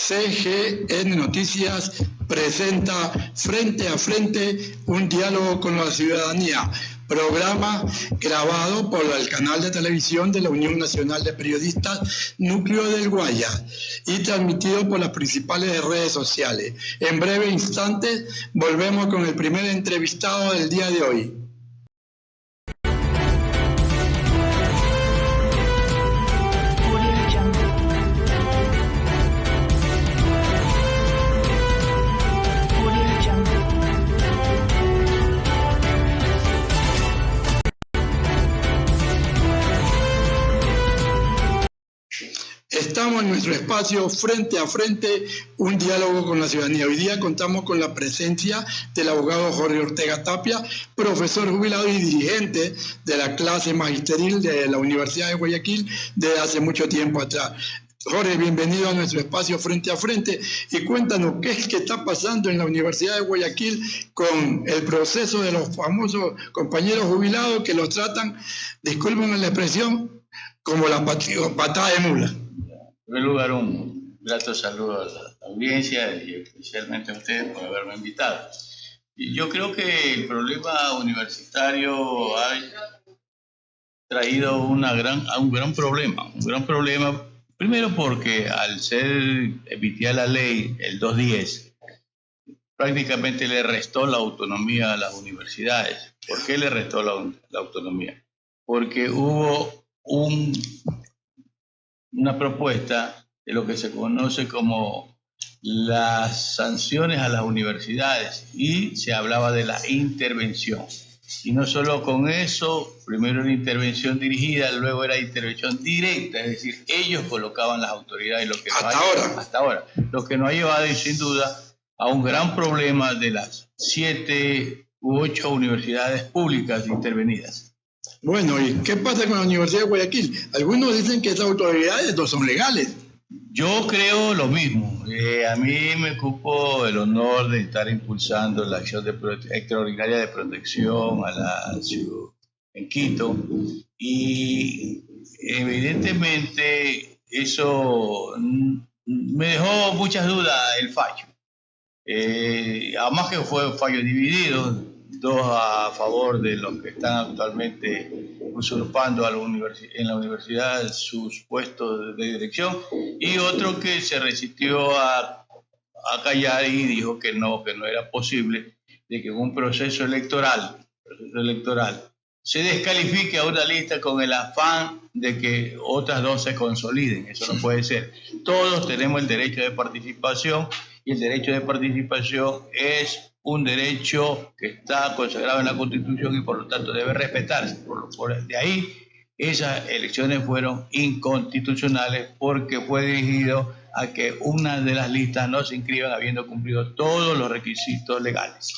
CGN Noticias presenta Frente a Frente, un diálogo con la ciudadanía, programa grabado por el canal de televisión de la Unión Nacional de Periodistas Núcleo del Guayas y transmitido por las principales redes sociales. En breve instantes volvemos con el primer entrevistado del día de hoy. Estamos en nuestro espacio Frente a Frente, un diálogo con la ciudadanía. Hoy día contamos con la presencia del abogado Jorge Ortega Tapia, profesor jubilado y dirigente de la clase magisteril de la Universidad de Guayaquil desde hace mucho tiempo atrás. Jorge, bienvenido a nuestro espacio Frente a Frente y cuéntanos qué es que está pasando en la Universidad de Guayaquil con el proceso de los famosos compañeros jubilados que los tratan, disculpen la expresión, como la patada de mula. En primer lugar, un grato saludo a la audiencia y especialmente a ustedes por haberme invitado. Y yo creo que el problema universitario ha traído un gran problema. Primero porque al ser emitida la ley, el 210, prácticamente le restó la autonomía a las universidades. ¿Por qué le restó la autonomía? Porque hubo una propuesta de lo que se conoce como las sanciones a las universidades y se hablaba de la intervención. Y no solo con eso, primero era intervención dirigida, luego era intervención directa, es decir, ellos colocaban las autoridades, hasta ahora, lo que nos ha llevado sin duda a un gran problema de las 7 u 8 universidades públicas intervenidas. Bueno, ¿y qué pasa con la Universidad de Guayaquil? Algunos dicen que esas autoridades no son legales. Yo creo lo mismo. A mí me cupo el honor de estar impulsando la acción extraordinaria de protección a la ciudad en Quito y evidentemente eso me dejó muchas dudas el fallo. Además que fue un fallo dividido, 2 a favor de los que están actualmente usurpando en la universidad sus puestos de dirección y otro que se resistió a callar y dijo que no era posible de que en un proceso electoral se descalifique a una lista con el afán de que otras 2 se consoliden. Eso no puede ser. Todos tenemos el derecho de participación y el derecho de participación es un derecho que está consagrado en la Constitución y por lo tanto debe respetarse. De ahí, esas elecciones fueron inconstitucionales porque fue dirigido a que una de las listas no se inscriban habiendo cumplido todos los requisitos legales.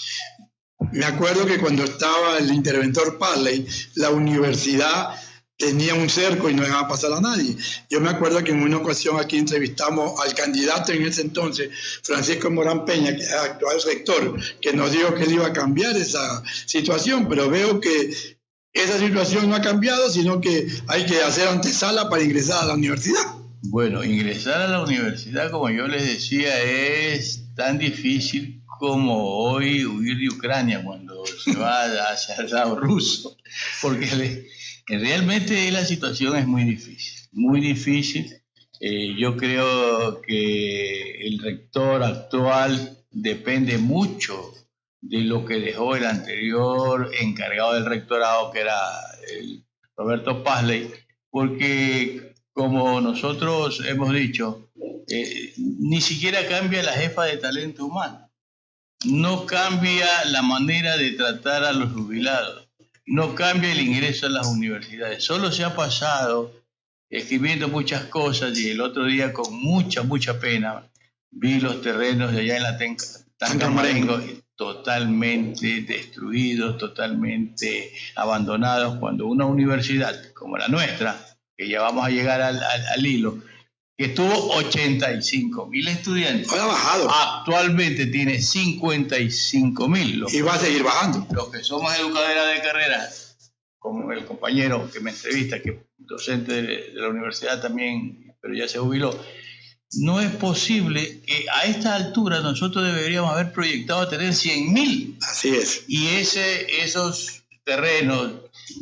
Me acuerdo que cuando estaba el interventor Parley, la universidad tenía un cerco y no dejaba pasar a nadie. Yo me acuerdo que en una ocasión aquí entrevistamos al candidato en ese entonces, Francisco Morán Peña, que es actual rector, que nos dijo que él iba a cambiar esa situación, pero veo que esa situación no ha cambiado, sino que hay que hacer antesala para ingresar a la universidad. Bueno, ingresar a la universidad, como yo les decía, es tan difícil como hoy huir de Ucrania cuando se va hacia el lado ruso, porque realmente la situación es muy difícil. Yo creo que el rector actual depende mucho de lo que dejó el anterior encargado del rectorado, que era el Roberto Parley, porque como nosotros hemos dicho, ni siquiera cambia la jefa de talento humano, no cambia la manera de tratar a los jubilados, no cambia el ingreso a las universidades, solo se ha pasado escribiendo muchas cosas y el otro día con mucha pena vi los terrenos de allá en la Tancamarengo totalmente destruidos, totalmente abandonados, cuando una universidad como la nuestra, que ya vamos a llegar al hilo, que tuvo 85.000 estudiantes. Ahora ha bajado. Actualmente tiene 55.000. Y va a seguir bajando. Los que somos educadores de carrera, como el compañero que me entrevista, que es docente de la universidad también, pero ya se jubiló, no es posible que a esta altura nosotros deberíamos haber proyectado tener 100.000. Así es. Y esos terrenos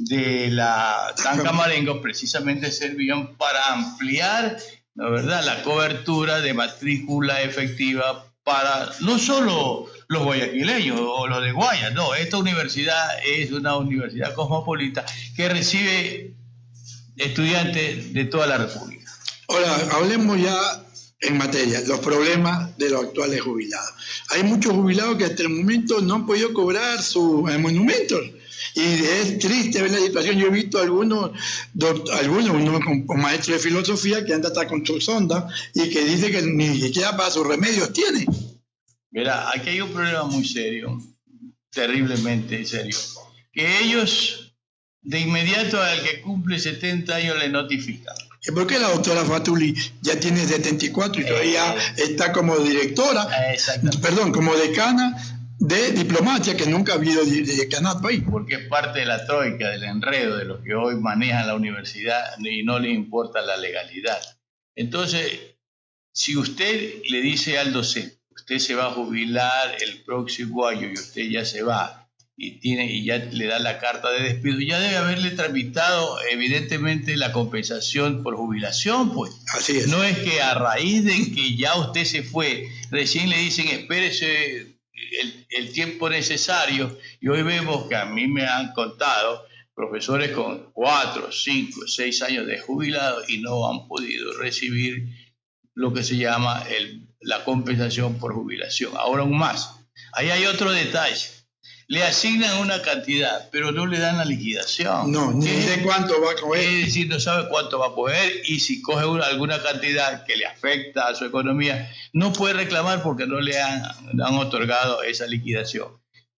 de la Tancamarengo precisamente servían para ampliar, la verdad, la cobertura de matrícula efectiva para no solo los guayaquileños o los de Guaya, no, esta universidad es una universidad cosmopolita que recibe estudiantes de toda la República. Ahora, hablemos ya en materia, los problemas de los actuales jubilados. Hay muchos jubilados que hasta el momento no han podido cobrar sus monumentos. Y es triste ver la situación. Yo he visto algunos con maestros de filosofía que andan hasta con su sonda y que dice que ni siquiera para sus remedios tiene. Mira, aquí hay un problema muy serio, terriblemente serio, que ellos de inmediato al que cumple 70 años le notifican. ¿Por qué la doctora Fatuli ya tiene 74 y todavía está como directora, como decana de diplomacia, que nunca ha habido decanato ahí? Porque es parte de la troika, del enredo de los que hoy manejan la universidad y no les importa la legalidad. Entonces, si usted le dice al docente, usted se va a jubilar el próximo año y usted ya se va, y ya le da la carta de despido, ya debe haberle tramitado evidentemente la compensación por jubilación, pues. Así es. No es que a raíz de que ya usted se fue, recién le dicen espérese el tiempo necesario, y hoy vemos que a mí me han contado profesores con 4, 5, 6 años de jubilado y no han podido recibir lo que se llama la compensación por jubilación. Ahora aún más, ahí hay otro detalle. Le asignan una cantidad, pero no le dan la liquidación. No, ni sé cuánto va a coger. Es decir, no sabe cuánto va a coger, y si coge alguna cantidad que le afecta a su economía, no puede reclamar porque no le han otorgado esa liquidación.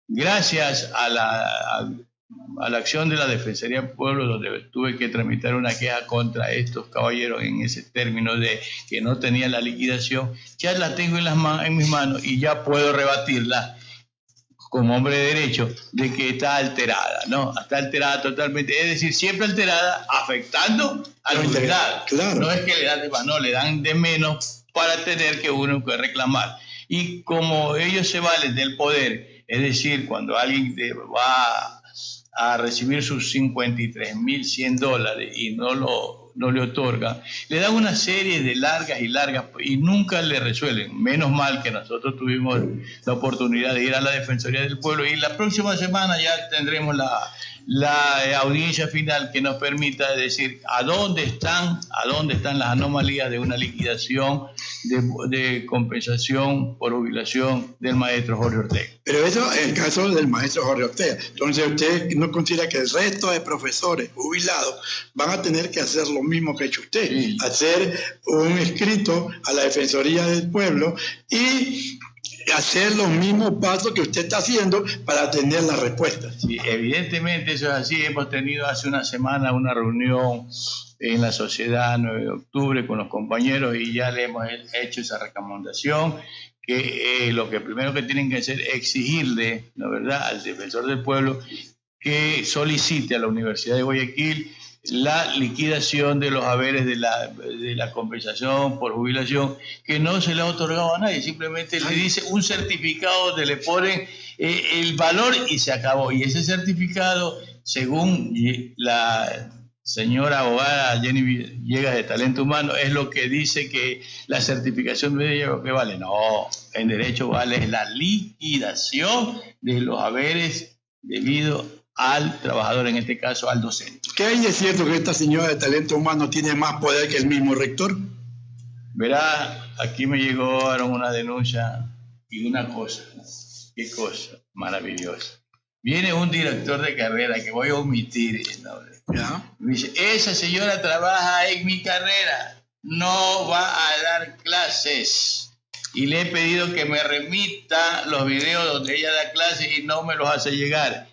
Gracias a la acción de la Defensoría del Pueblo, donde tuve que tramitar una queja contra estos caballeros en ese término de que no tenían la liquidación, ya la tengo en mis manos y ya puedo rebatirla como hombre de derecho, de que está alterada, ¿no? Está alterada totalmente, es decir, siempre alterada, afectando al jubilado. Claro. No es que le dan de más, no, le dan de menos para tener que uno que reclamar. Y como ellos se valen del poder, es decir, cuando alguien va a recibir sus $53.100 y no le otorga, le dan una serie de largas y nunca le resuelven. Menos mal que nosotros tuvimos la oportunidad de ir a la Defensoría del Pueblo, y la próxima semana ya tendremos la audiencia final que nos permita decir a dónde están las anomalías de una liquidación de compensación por jubilación del maestro Jorge Ortega. Pero eso es el caso del maestro Jorge Ortega. Entonces, ¿usted no considera que el resto de profesores jubilados van a tener que hacer lo mismo que ha hecho usted? Sí. Hacer un escrito a la Defensoría del Pueblo y hacer los mismos pasos que usted está haciendo para tener las respuestas. Sí, evidentemente eso es así. Hemos tenido hace una semana una reunión en la Sociedad 9 de Octubre con los compañeros y ya le hemos hecho esa recomendación, que lo que primero que tienen que hacer es exigirle, ¿no verdad?, al defensor del pueblo que solicite a la Universidad de Guayaquil la liquidación de los haberes de la compensación por jubilación, que no se le ha otorgado a nadie, simplemente le dice un certificado donde le ponen el valor y se acabó. Y ese certificado, según la señora abogada Jenny Villegas de Talento Humano, es lo que dice que la certificación de ella que vale. No, en derecho vale la liquidación de los haberes debido al trabajador, en este caso al docente. ¿Qué hay de cierto que esta señora de Talento Humano tiene más poder que el mismo rector? Verá, aquí me llegaron una denuncia y una cosa, qué cosa maravillosa. Viene un director de carrera, que voy a omitir el nombre. ¿Ya? Me dice, esa señora trabaja en mi carrera, no va a dar clases. Y le he pedido que me remita los videos donde ella da clases y no me los hace llegar.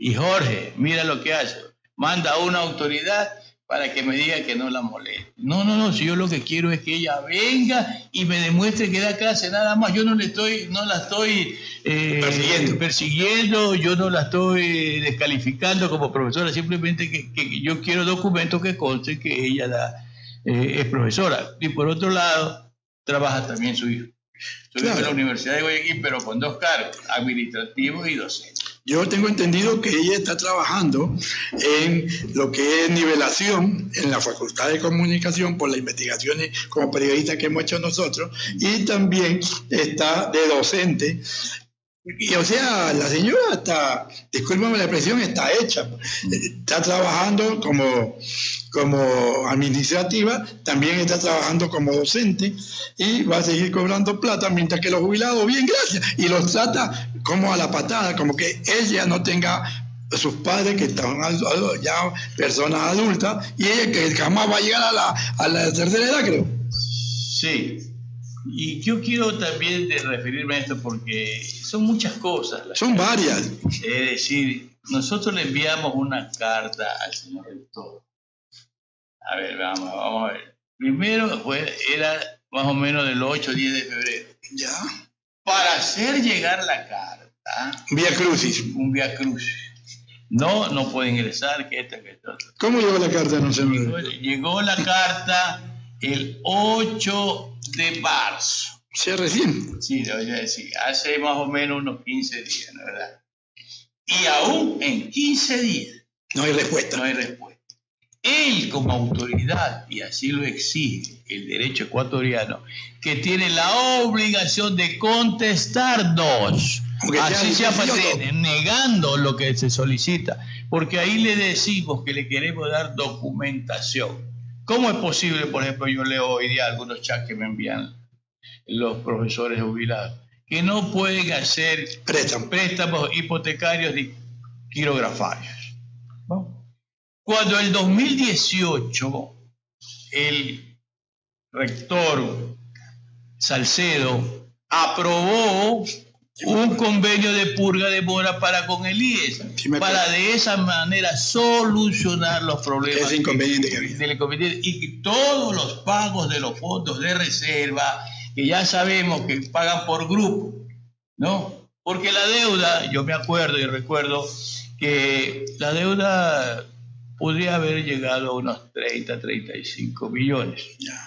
Y Jorge, mira lo que hace. Manda a una autoridad para que me diga que no la moleste. No, si yo lo que quiero es que ella venga y me demuestre que da clase nada más. Yo no la estoy persiguiendo, yo no la estoy descalificando como profesora, simplemente que yo quiero documentos que consten que ella es profesora. Y por otro lado, trabaja también su hijo. Su hijo en la Claro. Universidad de Guayaquil, pero con 2 cargos, administrativo y docente. Yo tengo entendido que ella está trabajando en lo que es nivelación en la Facultad de Comunicación por las investigaciones como periodistas que hemos hecho nosotros, y también está de docente. Y o sea, la señora está, discúlpame la expresión, está hecha. Está trabajando como administrativa, también está trabajando como docente y va a seguir cobrando plata, mientras que los jubilados, bien, gracias, y los trata como a la patada, como que ella no tenga sus padres que están ya personas adultas, y ella que jamás va a llegar a la tercera edad, creo. Sí. Y yo quiero también referirme a esto porque son muchas cosas. Son varias. Es decir, nosotros le enviamos una carta al señor rector. A ver, vamos a ver. Primero era más o menos del 8 o 10 de febrero. Ya. Para hacer llegar la carta. Vía Crucis. Un vía crucis. No puede ingresar, que esta. ¿Cómo llegó la carta? No sé. Llegó la carta el 8 de marzo. Sí, recién. Sí, hace más o menos unos 15 días, ¿no es verdad? Y aún en 15 días no hay respuesta. No hay respuesta. Él, como autoridad, y así lo exige el derecho ecuatoriano, que tiene la obligación de contestarnos, así sea negando lo que se solicita, porque ahí le decimos que le queremos dar documentación. ¿Cómo es posible, por ejemplo, yo leo hoy día algunos chats que me envían los profesores jubilados, que no pueden hacer préstamos hipotecarios ni quirografarios, ¿no? Cuando en 2018 el rector Salcedo aprobó un convenio de purga de mora para con el IES, para de esa manera solucionar los problemas del inconveniente y que todos los pagos de los fondos de reserva, que ya sabemos que pagan por grupo, ¿no? Porque la deuda, yo me acuerdo y recuerdo que la deuda podría haber llegado a unos 30, 35 millones.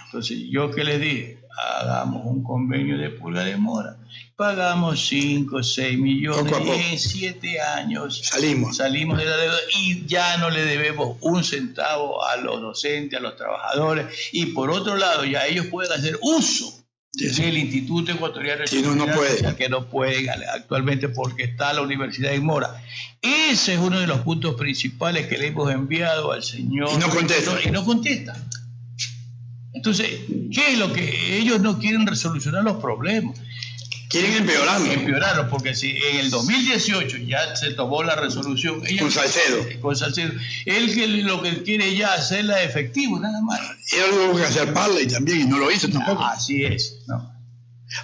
Entonces, ¿yo qué les dije? Hagamos un convenio de purga de mora. Pagamos 5, 6 millones y en 7 años salimos de la deuda y ya no le debemos un centavo a los docentes, a los trabajadores. Y por otro lado, ya ellos pueden hacer uso del Instituto Ecuatoriano de Seguridad, que no pueden actualmente porque está la Universidad de Mora. Ese es uno de los puntos principales que le hemos enviado al señor. Y no contesta. Entonces, ¿qué es lo que ellos no quieren resolucionar los problemas? Quieren empeorarlo. Porque si en el 2018 ya se tomó la resolución con Salcedo, él lo que quiere ya hacerla efectivo, nada más. Era algo que hacer Parley también y no lo hizo tampoco. Así es, ¿no?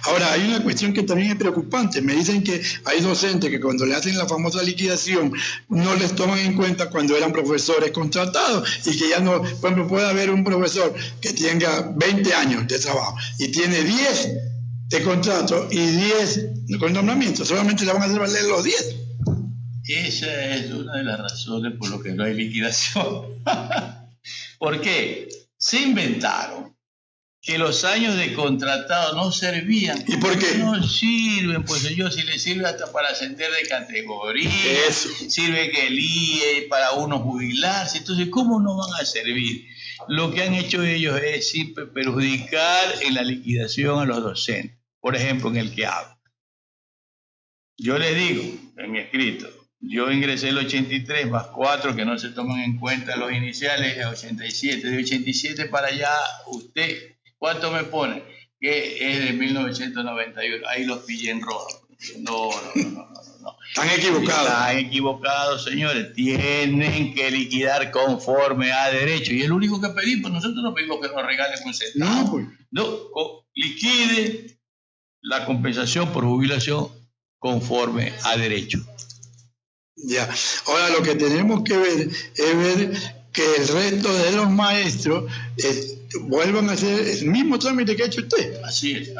Ahora, hay una cuestión que también es preocupante. Me dicen que hay docentes que cuando le hacen la famosa liquidación no les toman en cuenta cuando eran profesores contratados y que ya no, por ejemplo, puede haber un profesor que tenga 20 años de trabajo y tiene 10 de contrato y 10 con nombramiento, solamente le van a hacer valer los 10. Esa es una de las razones por lo que no hay liquidación. ¿Por qué? Se inventaron que los años de contratado no servían. ¿Y por qué? No sirven, pues ellos si les sirve hasta para ascender de categoría, sirve que el IE para uno jubilarse, entonces ¿cómo no van a servir? Lo que han hecho ellos es siempre perjudicar en la liquidación a los docentes. Por ejemplo, en el que hago. Yo les digo en mi escrito, yo ingresé el 83 más 4 que no se toman en cuenta los iniciales, de 87. De 87 para allá, usted, ¿cuánto me pone? Que es de 1991. Ahí los pillé en rojo. No. Están equivocados, señores. Tienen que liquidar conforme a derecho. Y el único que pedimos, nosotros no pedimos que nos regalen un centavo. Liquide la compensación por jubilación conforme a derecho. Ya. Ahora lo que tenemos que ver es ver que el resto de los maestros vuelvan a hacer el mismo trámite que ha hecho usted. Así es.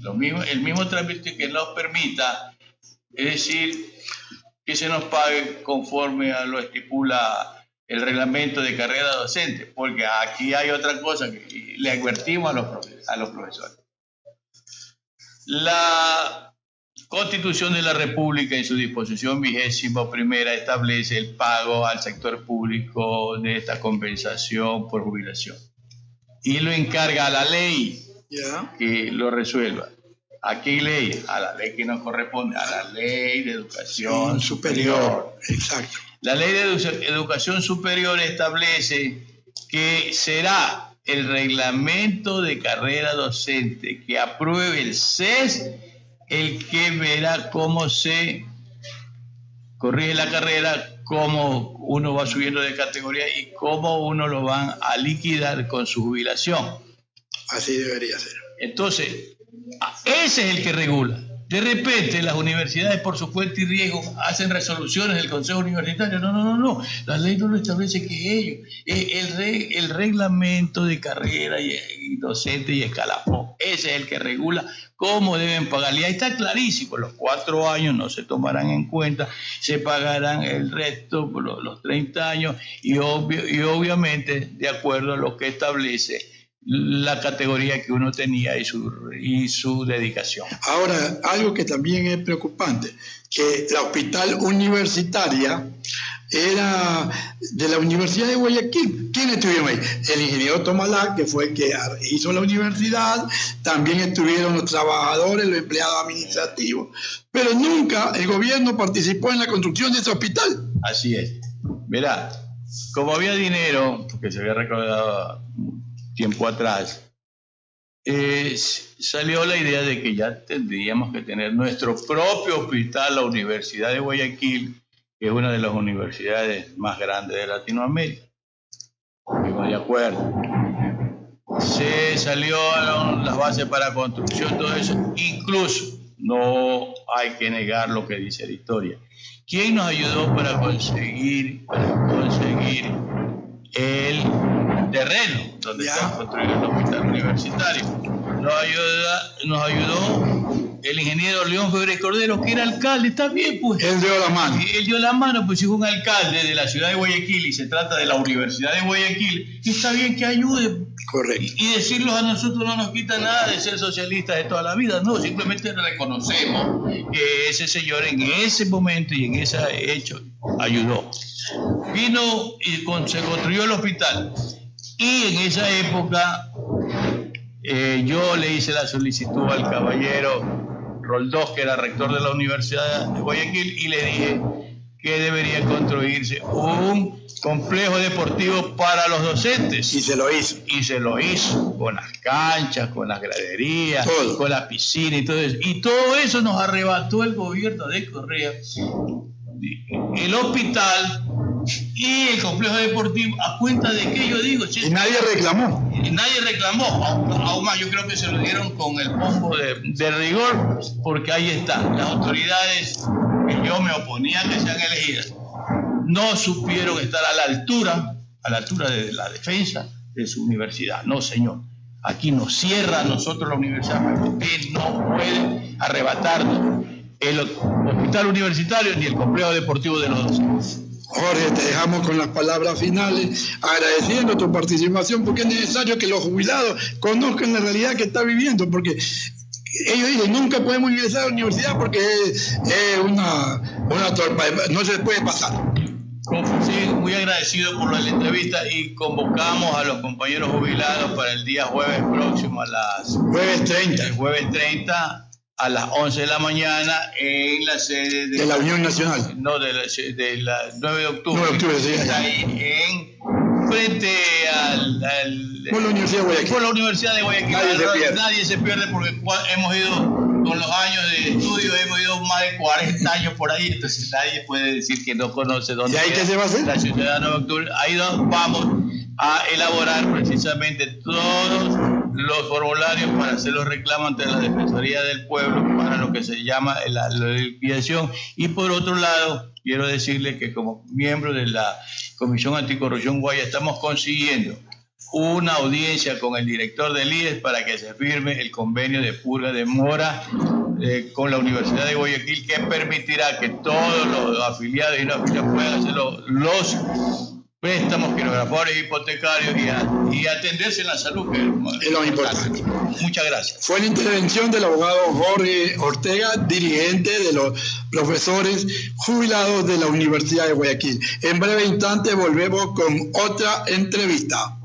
El mismo trámite que nos permita, es decir, que se nos pague conforme a lo estipula el reglamento de carrera docente, porque aquí hay otra cosa que le advertimos a los profesores. La Constitución de la República en su disposición 21ª establece el pago al sector público de esta compensación por jubilación y lo encarga a la ley que lo resuelva. ¿A qué ley? A la ley que nos corresponde, a la Ley de Educación Superior. Exacto. La Ley de Educación Superior establece que será el reglamento de carrera docente que apruebe el CES el que verá cómo se corrige la carrera, cómo uno va subiendo de categoría y cómo uno lo van a liquidar con su jubilación. Así debería ser. Entonces, ese es el que regula. De repente las universidades por su cuenta y riesgo hacen resoluciones del Consejo Universitario. No. La ley no lo establece que ellos. El reglamento de carrera y docente y escalafón. Ese es el que regula cómo deben pagar. Y ahí está clarísimo. Los 4 años no se tomarán en cuenta. Se pagarán el resto por los 30 años. Y obviamente de acuerdo a lo que establece la categoría que uno tenía y su dedicación. Ahora, algo que también es preocupante, que la hospital universitaria era de la Universidad de Guayaquil. ¿Quién estuvieron ahí? El ingeniero Tomalá, que fue el que hizo la universidad, también estuvieron los trabajadores, los empleados administrativos, pero nunca el gobierno participó en la construcción de ese hospital. Así es. Verá, como había dinero, porque se había recaudado tiempo atrás, salió la idea de que ya tendríamos que tener nuestro propio hospital, la Universidad de Guayaquil, que es una de las universidades más grandes de Latinoamérica. Estuvimos de acuerdo. Se salieron las bases para construcción, todo eso. Incluso, no hay que negar lo que dice la historia. ¿Quién nos ayudó para conseguir el terreno donde está construido el hospital universitario? Nos ayudó el ingeniero León Febres Cordero, que era alcalde. Está bien, pues. Él dio la mano. Él dio la mano, pues, si es un alcalde de la ciudad de Guayaquil y se trata de la Universidad de Guayaquil, está bien que ayude. Correcto. Y decirlos a nosotros no nos quita nada de ser socialistas de toda la vida, no, simplemente reconocemos que ese señor en ese momento y en ese hecho ayudó. Vino y se construyó el hospital. Y en esa época yo le hice la solicitud al caballero Roldós, que era rector de la Universidad de Guayaquil, y le dije que debería construirse un complejo deportivo para los docentes. Y se lo hizo. Y se lo hizo, con las canchas, con las graderías, todo, con la piscina y todo eso. Y todo eso nos arrebató el gobierno de Correa. El hospital y el complejo deportivo, ¿a cuenta de qué? Yo digo, y nadie reclamó. Y nadie reclamó, aún más yo creo que se lo dieron con el pombo de rigor, porque ahí está, las autoridades que yo me oponía que sean elegidas no supieron estar a la altura de la defensa de su universidad. No, señor, aquí nos cierra a nosotros la universidad, pero usted no puede arrebatarnos el hospital universitario ni el complejo deportivo de los docentes. Jorge, te dejamos con las palabras finales, agradeciendo tu participación, porque es necesario que los jubilados conozcan la realidad que está viviendo, porque ellos dicen, nunca podemos ingresar a la universidad porque es una torpa, no se puede pasar. Sí, muy agradecido por la entrevista y convocamos a los compañeros jubilados para el día jueves próximo Jueves 30 a las 11 de la mañana en la sede de la Unión Nacional. No, de la 9 de octubre. 9 de octubre, sí. Está ahí frente por la Universidad de Guayaquil. Por la Universidad de Guayaquil. Nadie se pierde porque hemos ido, con los años de estudio, hemos ido más de 40 años por ahí, entonces nadie puede decir que no conoce dónde ¿Y ahí qué se va a hacer? La ciudad de 9 de octubre. Ahí vamos a elaborar precisamente todos los formularios para hacer los reclamos ante la Defensoría del Pueblo para lo que se llama la liquidación. Y por otro lado, quiero decirle que como miembro de la Comisión Anticorrupción Guaya estamos consiguiendo una audiencia con el director del IES para que se firme el convenio de purga de mora con la Universidad de Guayaquil, que permitirá que todos los afiliados y no afiliados puedan hacer los préstamos, quirografadores, hipotecarios y atenderse en la salud, que es lo importante. Muchas gracias. Fue la intervención del abogado Jorge Ortega, dirigente de los profesores jubilados de la Universidad de Guayaquil. En breve instante volvemos con otra entrevista.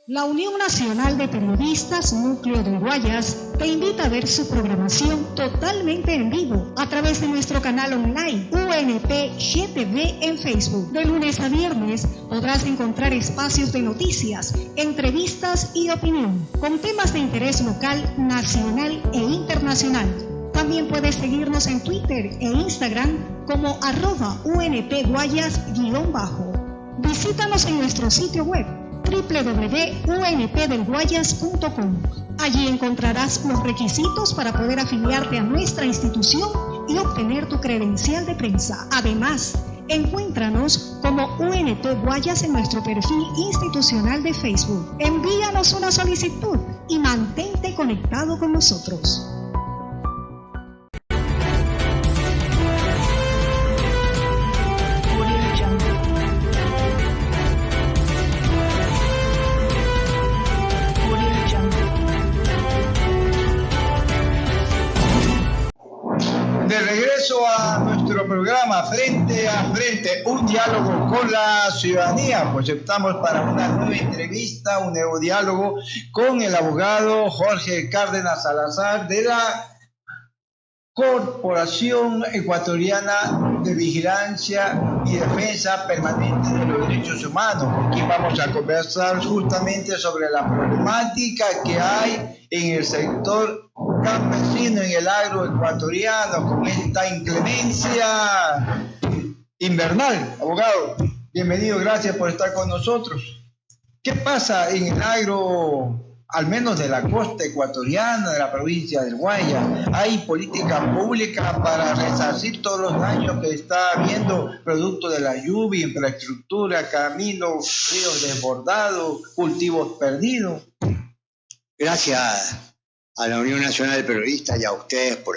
La Unión Nacional de Periodistas Núcleo de Guayas te invita a ver su programación totalmente en vivo a través de nuestro canal online UNP GTV en Facebook. De lunes a viernes podrás encontrar espacios de noticias, entrevistas y opinión con temas de interés local, nacional e internacional. También puedes seguirnos en Twitter e Instagram como @UNPGuayas_. Visítanos en nuestro sitio web www.unpdelguayas.com. Allí encontrarás los requisitos para poder afiliarte a nuestra institución y obtener tu credencial de prensa. Además, encuéntranos como UNP Guayas en nuestro perfil institucional de Facebook. Envíanos una solicitud y mantente conectado con nosotros. De regreso a nuestro programa Frente a Frente, un diálogo con la ciudadanía, pues estamos para una nueva entrevista, un nuevo diálogo con el abogado Jorge Cárdenas Salazar de la Corporación Ecuatoriana de Vigilancia y Defensa Permanente de los Derechos Humanos. Aquí vamos a conversar justamente sobre la problemática que hay en el sector campesino, en el agro ecuatoriano, con esta inclemencia invernal. Abogado, bienvenido, gracias por estar con nosotros. ¿Qué pasa en el agro, al menos de la costa ecuatoriana, de la provincia del Guayas? ¿Hay política pública para resarcir todos los daños que está habiendo producto de la lluvia, infraestructura, caminos, ríos desbordados, cultivos perdidos? Gracias a la Unión Nacional de Periodistas y a ustedes por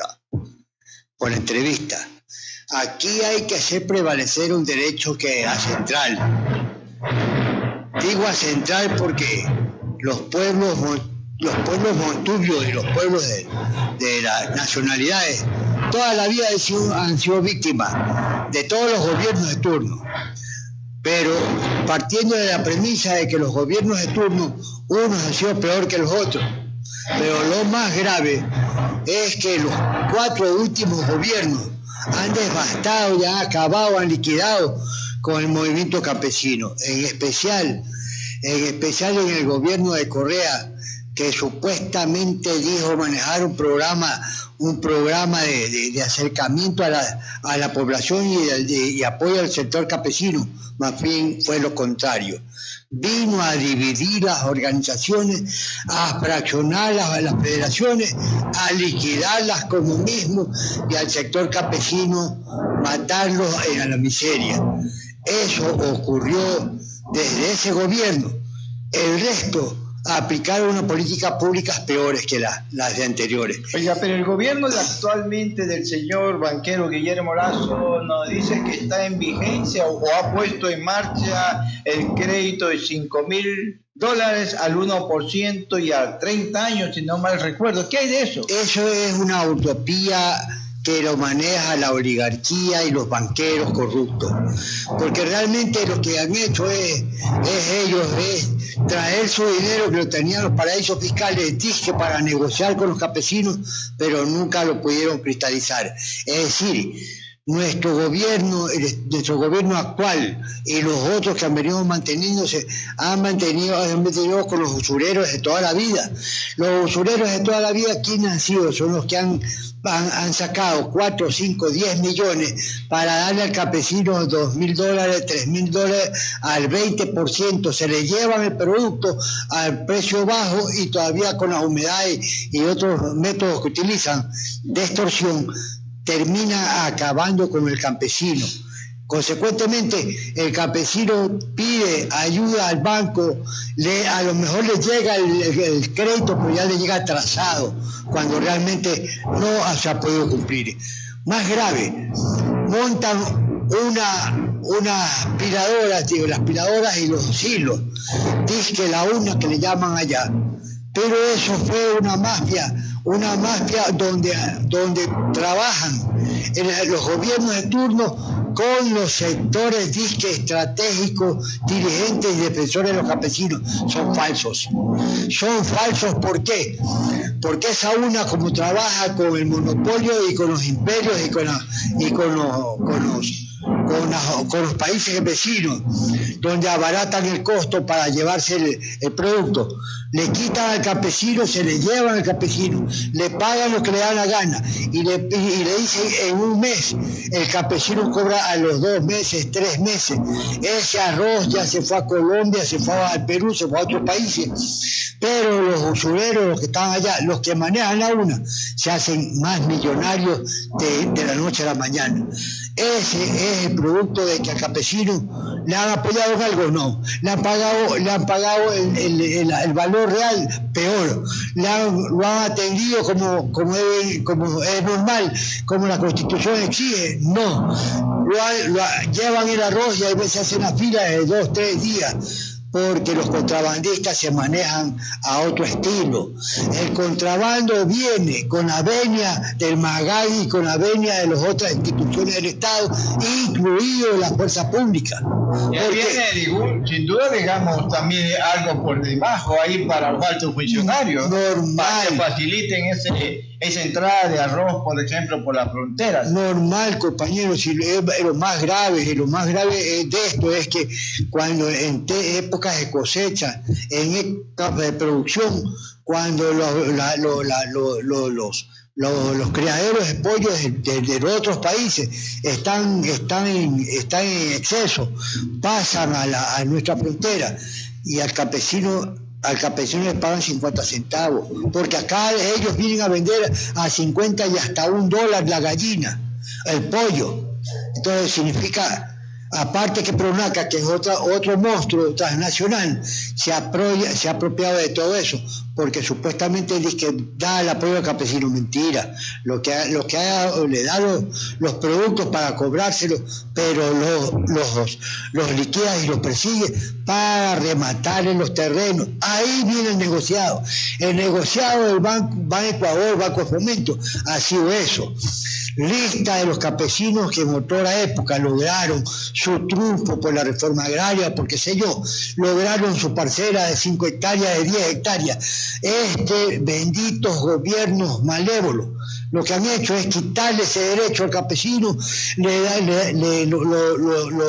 la entrevista. Aquí hay que hacer prevalecer un derecho que es central. Digo a central porque los pueblos montubios y los pueblos de las nacionalidades toda la vida han sido víctimas de todos los gobiernos de turno. Pero partiendo de la premisa de que los gobiernos de turno, unos han sido peor que los otros. Pero lo más grave es que los 4 últimos gobiernos han devastado, ya han acabado, han liquidado con el movimiento campesino, en especial en el gobierno de Correa, que supuestamente dijo manejar un programa de acercamiento a la población y apoyo al sector campesino. Más bien fue lo contrario. Vino a dividir las organizaciones, a fraccionar las federaciones, a liquidar las comunismos y al sector campesino matarlos a la miseria. Eso ocurrió desde ese gobierno. El resto aplicaron unas políticas públicas peores que las de anteriores. Oiga, pero el gobierno actualmente del señor banquero Guillermo Lasso nos dice que está en vigencia o ha puesto en marcha el crédito de $5,000 al 1% y a 30 años, si no mal recuerdo. ¿Qué hay de eso? Eso es una utopía que lo maneja la oligarquía y los banqueros corruptos, porque realmente lo que han hecho es traer su dinero que lo tenían los paraísos fiscales, dije, para negociar con los campesinos, pero nunca lo pudieron cristalizar. Es decir, nuestro gobierno actual y los otros que han venido manteniéndose han mantenido con los usureros de toda la vida. Los usureros de toda la vida, ¿quiénes han sido? Son los que han sacado 4, 5, 10 millones para darle al campesino $2,000, $3,000 al 20%. Se le llevan el producto al precio bajo y todavía con las humedades y otros métodos que utilizan de extorsión termina acabando con el campesino. Consecuentemente, el campesino pide ayuda al banco, a lo mejor le llega el crédito, pero ya le llega atrasado, cuando realmente no se ha podido cumplir. más grave, montan una aspiradora, digo, las aspiradoras y los hilos, disque la una que le llaman allá, pero eso fue una mafia donde trabajan los gobiernos de turno con los sectores disque estratégicos, dirigentes y defensores de los campesinos. Son falsos. ¿Por qué? Porque esa una, como trabaja con el monopolio y con los imperios y con los países vecinos, donde abaratan el costo para llevarse el producto, le quitan al campesino, se le llevan al campesino, le pagan lo que le da la gana y le dicen en un mes, el campesino cobra a los 2 meses, 3 meses. Ese arroz ya se fue a Colombia, se fue al Perú, se fue a otros países, pero los usureros, los que están allá, los que manejan la una, se hacen más millonarios de la noche a la mañana. Ese es el producto de que al campesino le han apoyado en algo, no, le han pagado el valor real, peor, lo han atendido como es normal, como la Constitución exige, no, llevan el arroz y a veces hacen una fila de 2, 3 días, porque los contrabandistas se manejan a otro estilo. El contrabando viene con la venia del MAGAI y con la venia de las otras instituciones del Estado, incluido la fuerza pública. Y ahí viene, sin duda, digamos, también algo por debajo ahí para los altos funcionarios. Normal. Para que faciliten esa entrada de arroz, por ejemplo, por las fronteras. Normal, compañeros, y lo más grave de esto es que cuando en épocas de cosecha, en épocas de producción, cuando los criaderos de pollo de otros países están en exceso, pasan a nuestra frontera y al campesino les pagan 50 centavos, porque acá ellos vienen a vender a 50 y hasta $1 la gallina, el pollo. Entonces significa, aparte que Pronaca, que es otro monstruo transnacional, se ha apropiado de todo eso, porque supuestamente dice que da el apoyo al campesino. Mentira, lo que le da los productos para cobrárselos, pero los liquida y los persigue para rematar en los terrenos. Ahí viene el negociado del Banco Ecuador, Banco de Fomento, ha sido eso. Lista de los campesinos que en otra época lograron su triunfo por la reforma agraria, porque lograron su parcela de 5 hectáreas, de 10 hectáreas. Benditos gobiernos malévolos, lo que han hecho es quitarle ese derecho al campesino, lo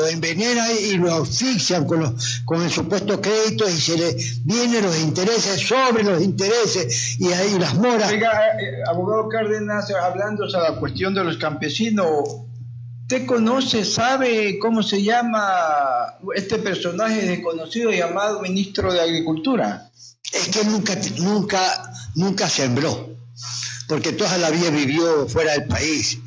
envenenan y lo asfixian con el supuesto crédito, y se le vienen los intereses sobre los intereses y ahí las moras. Oiga, abogado Cárdenas, hablando sobre la cuestión de los campesinos, ¿usted conoce, sabe cómo se llama este personaje desconocido llamado ministro de Agricultura? Es que nunca sembró, porque toda la vida vivió fuera del país.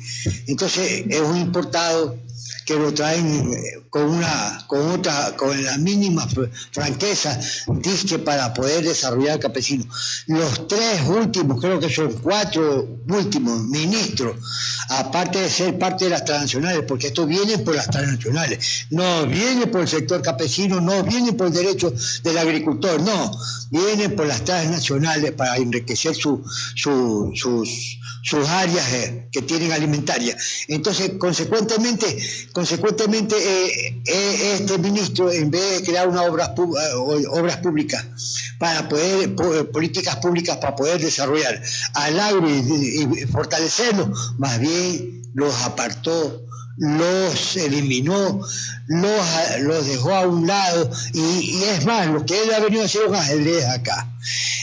Entonces es un importado que lo traen con la mínima franqueza, disque para poder desarrollar el campesino. Los 3 últimos, creo que son 4 últimos ministros, aparte de ser parte de las transnacionales, porque esto viene por las transnacionales, no viene por el sector campesino, no viene por el derecho del agricultor, no, viene por las transnacionales para enriquecer sus áreas que tienen alimentarias. Entonces, consecuentemente, este ministro, en vez de crear obras públicas para poder, políticas públicas para poder desarrollar al agro y fortalecerlo, más bien los apartó, los eliminó, los dejó a un lado, y es más, lo que él ha venido a hacer un ajedrez acá.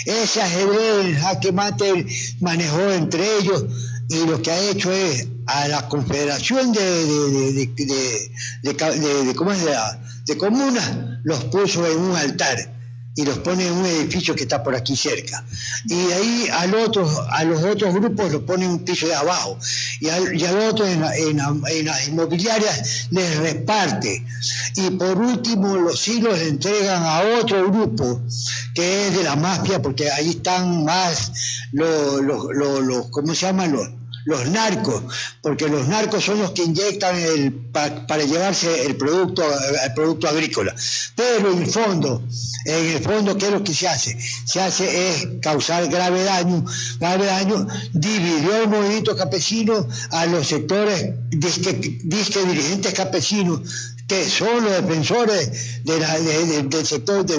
Ese ajedrez, el jaque mate, manejó entre ellos, y lo que ha hecho es a la confederación de comunas, los puso en un altar y los pone en un edificio que está por aquí cerca, y ahí a los otros grupos los pone en un piso de abajo, y al otro en las inmobiliarias les reparte, y por último los hilos le entregan a otro grupo que es de la mafia, porque ahí están más los ¿cómo se llaman? los narcos, porque los narcos son los que inyectan para llevarse el producto agrícola. Pero en el fondo, ¿qué es lo que se hace? Se hace es causar grave daño, dividió el movimiento campesino a los sectores disque dirigentes campesinos, que son los defensores del sector de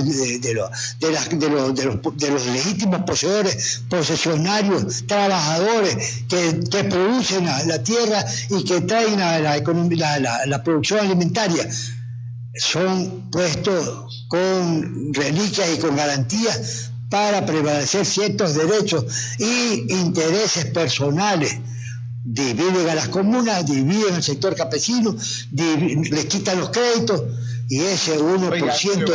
los legítimos poseedores, posesionarios, trabajadores que producen la tierra y que traen la producción alimentaria. Son puestos con reliquias y con garantías para prevalecer ciertos derechos y intereses personales. Dividen a las comunas, dividen al sector campesino, les quitan los créditos, y ese 1%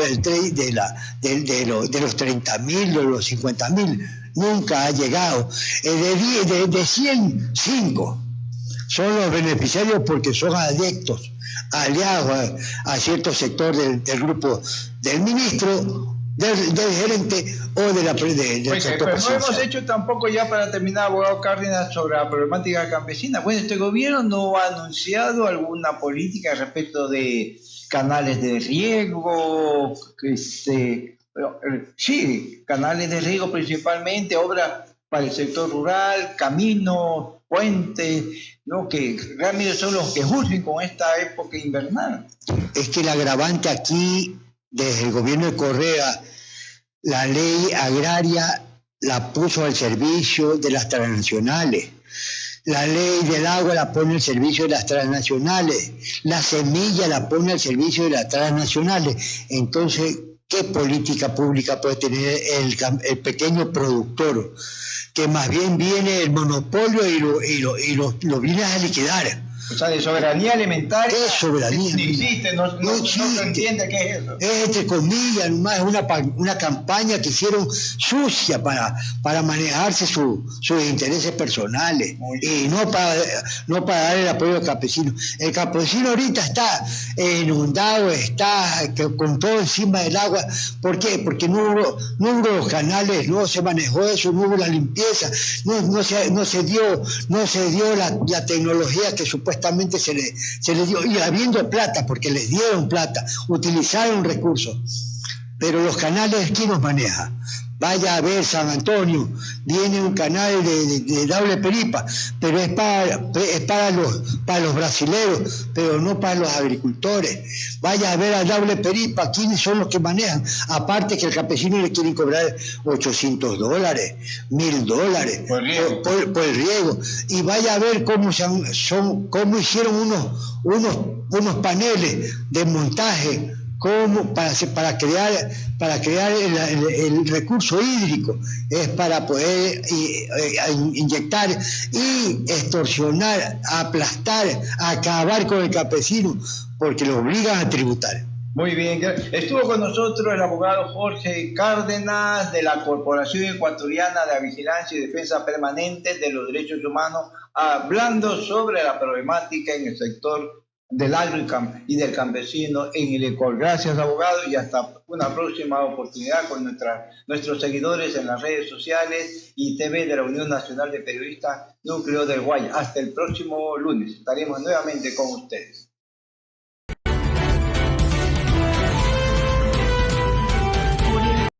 de los 30.000, de los 50.000 nunca ha llegado. De 100, 5 son los beneficiarios porque son adeptos, aliados a cierto sector del grupo del ministro, del gerente o del sector pero no hemos hecho tampoco, ya para terminar, abogado Cárdenas, sobre la problemática campesina. Bueno, este gobierno no ha anunciado alguna política respecto de canales de riego, canales de riego principalmente, obras para el sector rural, caminos, puentes, ¿no? Que realmente son los que urgen con esta época invernal. Es que el agravante aquí, desde el gobierno de Correa, la ley agraria la puso al servicio de las transnacionales. La ley del agua la pone al servicio de las transnacionales. La semilla la pone al servicio de las transnacionales. Entonces, ¿qué política pública puede tener el pequeño productor? Que más bien viene el monopolio y lo viene a liquidar. O sea, de soberanía alimentaria. ¿Qué soberanía? No existe, no se entiende qué es eso. Es entre comillas, nomás una campaña que hicieron sucia para manejarse sus intereses personales y no para dar el apoyo al campesino. El campesino ahorita está inundado, está con todo encima del agua. ¿Por qué? Porque no hubo los canales, no se manejó eso, no hubo la limpieza, no se dio la tecnología que supuestamente se les dio, y habiendo plata, porque les dieron plata, utilizaron recursos, pero los canales, ¿quién los maneja? Vaya a ver San Antonio, viene un canal de Daule Peripa, pero es para los brasileros, pero no para los agricultores. Vaya a ver a Daule Peripa, ¿quiénes son los que manejan? Aparte que al campesino le quieren cobrar $800, $1.000 por el riego. Y vaya a ver cómo hicieron unos paneles de montaje, como para crear el recurso hídrico, es para poder inyectar y extorsionar, aplastar, acabar con el campesino, porque lo obligan a tributar. Muy bien, estuvo con nosotros el abogado Jorge Cárdenas de la Corporación Ecuatoriana de Vigilancia y Defensa Permanente de los Derechos Humanos, hablando sobre la problemática en el sector del agro y del campesino en el Ecuador. Gracias, abogado, y hasta una próxima oportunidad con nuestros seguidores en las redes sociales y TV de la Unión Nacional de Periodistas Núcleo del Guayas. Hasta el próximo lunes estaremos nuevamente con ustedes.